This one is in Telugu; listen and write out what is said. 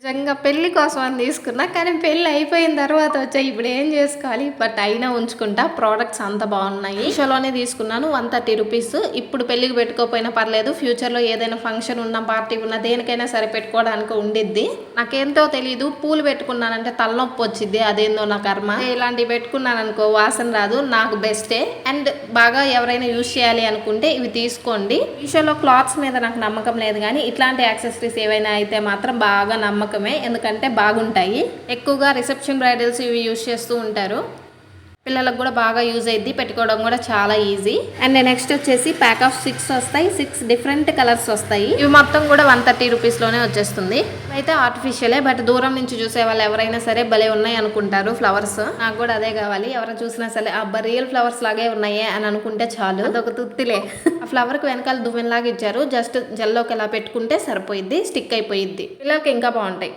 నిజంగా పెళ్లి కోసం అని తీసుకున్నా. కానీ పెళ్లి అయిపోయిన తర్వాత వచ్చాయి. ఇప్పుడు ఏం చేసుకోవాలి? బట్ అయినా ఉంచుకుంటా. ప్రోడక్ట్స్ అంత బాగున్నాయి. మీషోలోనే తీసుకున్నాను. 130 రూపీస్. ఇప్పుడు పెళ్లికి పెట్టుకోకపోయినా పర్లేదు. ఫ్యూచర్లో ఏదైనా ఫంక్షన్ ఉన్నా, పార్టీ ఉన్నా, దేనికైనా సరే పెట్టుకోవడానికి ఉండిద్ది. నాకేంతో తెలీదు, పూలు పెట్టుకున్నానంటే తలనొప్పి వచ్చింది. అదేందో నా కర్మ. ఇలాంటివి పెట్టుకున్నాను అనుకో, వాసన రాదు. నాకు బెస్టే. అండ్ బాగా ఎవరైనా యూజ్ చేయాలి అనుకుంటే ఇవి తీసుకోండి. మీషోలో క్లాత్స్ మీద నాకు నమ్మకం లేదు, కానీ ఇట్లాంటి యాక్సెసరీస్ ఏవైనా అయితే మాత్రం బాగా నమ్మకమే. ఎందుకంటే బాగుంటాయి. ఎక్కువగా రిసెప్షన్ బ్రైడల్స్ ఇవి యూజ్ చేస్తూ ఉంటారు. పిల్లలకు కూడా బాగా యూజ్ అయ్యిద్ది. పెట్టుకోవడం కూడా చాలా ఈజీ. అండ్ నెక్స్ట్ వచ్చేసి ప్యాక్ ఆఫ్ 6 వస్తాయి. 6 డిఫరెంట్ కలర్స్ వస్తాయి. ఇవి మొత్తం కూడా 130 రూపీస్లోనే వచ్చేస్తుంది. అయితే ఆర్టిఫిషియలే, బట్ దూరం నుంచి చూసే వాళ్ళు ఎవరైనా సరే భలే ఉన్నాయి అనుకుంటారు ఫ్లవర్స్. నాకు కూడా అదే కావాలి. ఎవరు చూసినా సరే అబ్బా రియల్ ఫ్లవర్స్ లాగే ఉన్నాయే అని అనుకుంటే చాలు. అదొక తుత్తిలే. ఆ ఫ్లవర్కి వెనకాల దువ్వెనలాగా ఇచ్చారు. జస్ట్ జెల్లోకి ఎలా పెట్టుకుంటే సరిపోయిద్ది, స్టిక్ అయిపోయిద్ది. పిల్లలకి ఇంకా బాగుంటాయి.